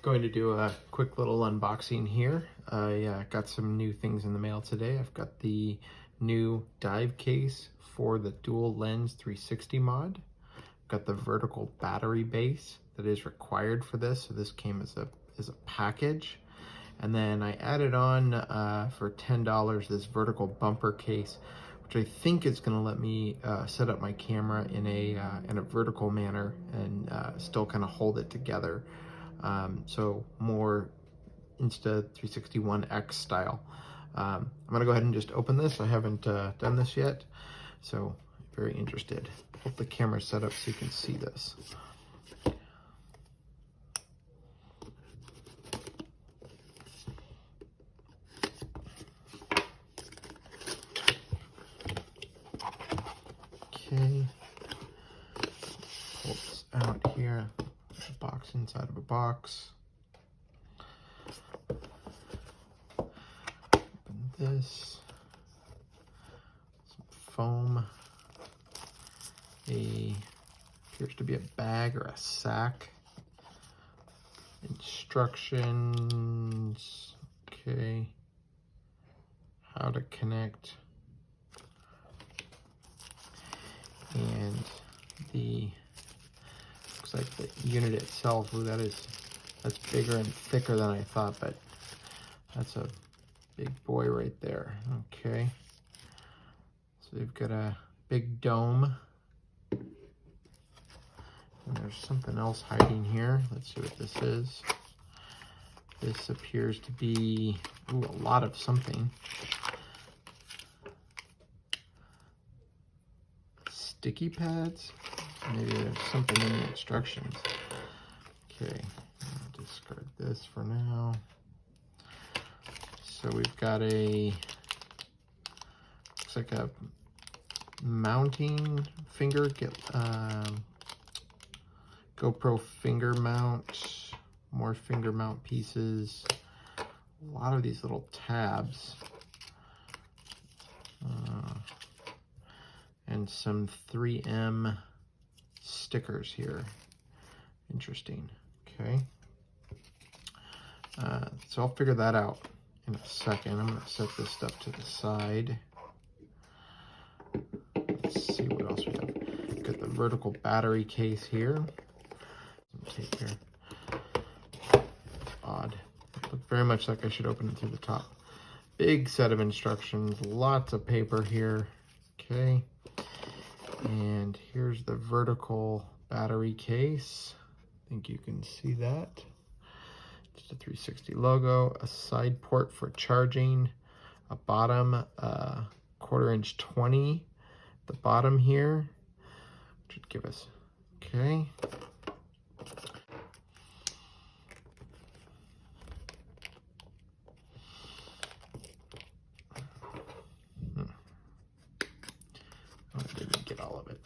Going to do a quick little unboxing here. I got some new things in the mail today. I've got the new dive case for the dual lens 360 mod. I've got the vertical battery base that is required for this. So this came as a package. And then I added on for $10 this vertical bumper case, which I think is going to let me set up my camera in a vertical manner and still kind of hold it together. So more Insta360 One X style. I'm gonna go ahead and just open this. I haven't done this yet, so very interested. Hope the camera's set up so you can see this. Okay, pull this out here. There's a box inside of a box. Open this. Some foam. Appears to be a bag or a sack. Instructions. Okay. How to connect. And looks like the unit itself, ooh, that's bigger and thicker than I thought, but that's a big boy right there. Okay, so we've got a big dome, and there's something else hiding here. Let's see what this is. This appears to be, ooh, a lot of something. Sticky pads? Maybe there's something in the instructions. Okay, I'll discard this for now. So we've got looks like a mounting finger, GoPro finger mount, more finger mount pieces, a lot of these little tabs. And some 3M stickers here. Interesting. Okay. So I'll figure that out in a second. I'm going to set this stuff to the side. Let's see what else we have. We've got the vertical battery case here. Take here. Odd. It looked very much like I should open it through the top. Big set of instructions. Lots of paper here. Okay. And here's the vertical battery case. I think you can see that. Just a 360 logo, a side port for charging, a bottom 1/4 inch 20, the bottom here, which would give us, okay. Oh, I didn't get all of it.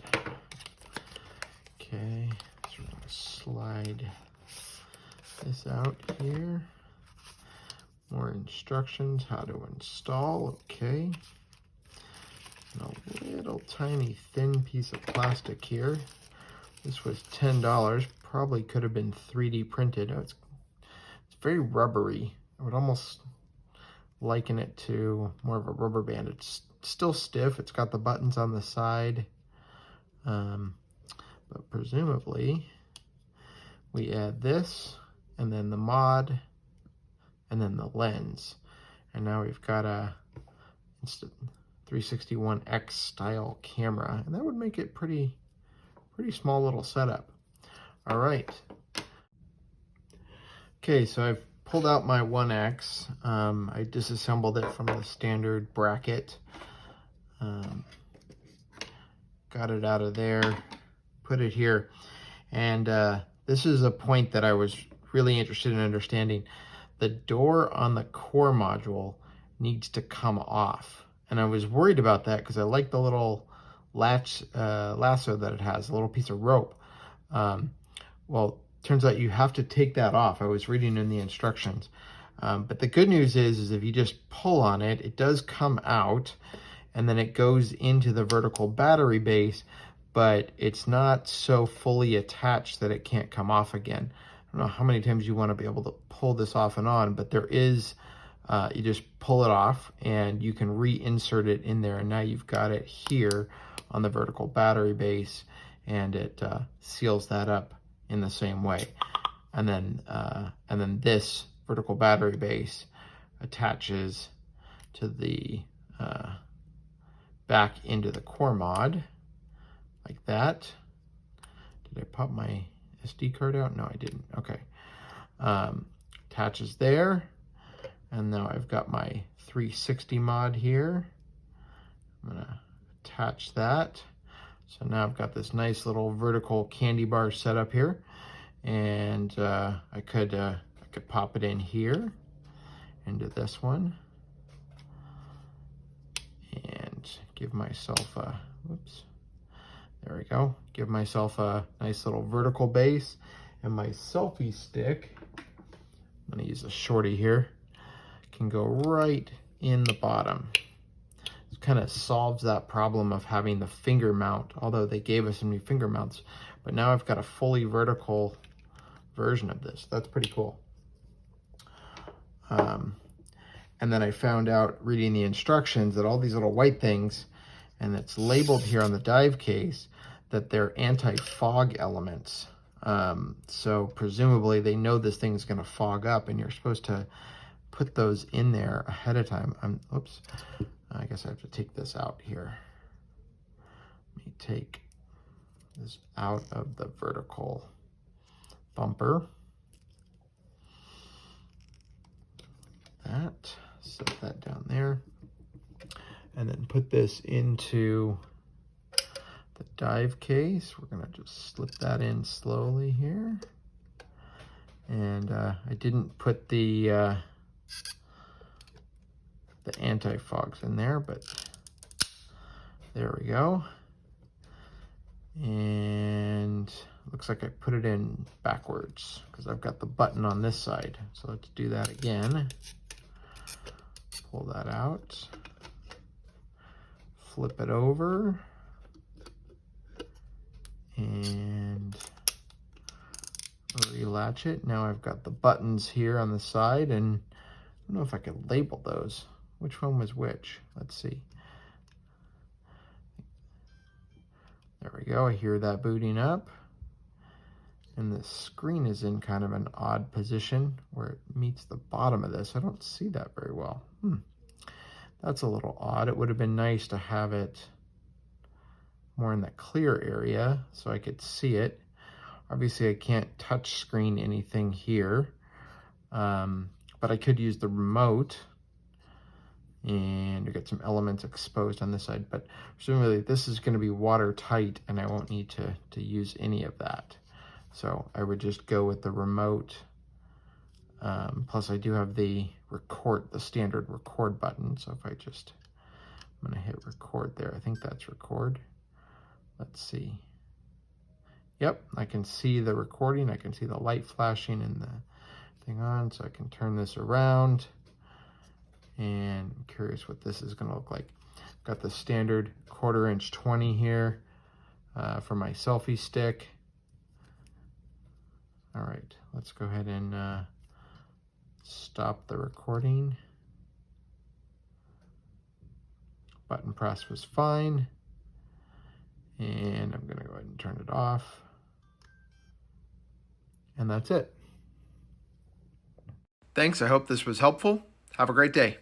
Okay, so we're gonna slide this out here. More instructions, how to install, okay. And a little tiny thin piece of plastic here. This was $10, probably could have been 3D printed. Oh, it's very rubbery. I would almost liken it to more of a rubber band. It's still stiff, it's got the buttons on the side, but presumably we add this, and then the mod, and then the lens, and now we've got a Insta360 One X style camera, and that would make it pretty small little setup. All right. Okay, so I've pulled out my One X. I disassembled it from the standard bracket. Got it out of there, put it here, and this is a point that I was really interested in understanding. The door on the core module needs to come off, and I was worried about that because I like the little lasso that it has, a little piece of rope. Well, turns out you have to take that off. I was reading in the instructions, but the good news is if you just pull on it, it does come out, and then it goes into the vertical battery base, but it's not so fully attached that it can't come off again. don't know how many times you want to be able to pull this off and on, but there is, you just pull it off and you can reinsert it in there, and now you've got it here on the vertical battery base, and it seals that up in the same way. And then this vertical battery base attaches to the back into the core mod like that. Did I pop my SD card out? No, I didn't. Okay. Attaches there. And now I've got my 360 mod here. I'm going to attach that. So now I've got this nice little vertical candy bar set up here. And I could pop it in here into this one and give myself a, whoops, there we go. Give myself a nice little vertical base, and my selfie stick, I'm gonna use a shorty here, can go right in the bottom. It kind of solves that problem of having the finger mount, although they gave us some new finger mounts, but now I've got a fully vertical version of this. That's pretty cool. And then I found out reading the instructions that all these little white things, and it's labeled here on the dive case, that they're anti-fog elements. So presumably they know this thing's gonna fog up, and you're supposed to put those in there ahead of time. Oops, I guess I have to take this out here. Let me take this out of the vertical bumper. That, set that down there, and then put this into the dive case. We're gonna just slip that in slowly here. And I didn't put the anti-fogs in there, but there we go. And looks like I put it in backwards because I've got the button on this side. So let's do that again. Pull that out, flip it over, and relatch it. Now I've got the buttons here on the side, and I don't know if I could label those. Which one was which? Let's see. There we go. I hear that booting up. And the screen is in kind of an odd position where it meets the bottom of this. I don't see that very well. That's a little odd. It would have been nice to have it more in the clear area so I could see it. Obviously I can't touch screen anything here, but I could use the remote and to get some elements exposed on this side, but presumably this is going to be watertight and I won't need to use any of that. So I would just go with the remote. Plus I do have the standard record button. So if I'm going to hit record there. I think that's record. Let's see. Yep, I can see the recording. I can see the light flashing and the thing on. So I can turn this around. And I'm curious what this is going to look like. Got the standard 1/4 inch 20 here for my selfie stick. All right, let's go ahead and stop the recording. Button press was fine. And I'm gonna go ahead and turn it off. And that's it. Thanks, I hope this was helpful. Have a great day.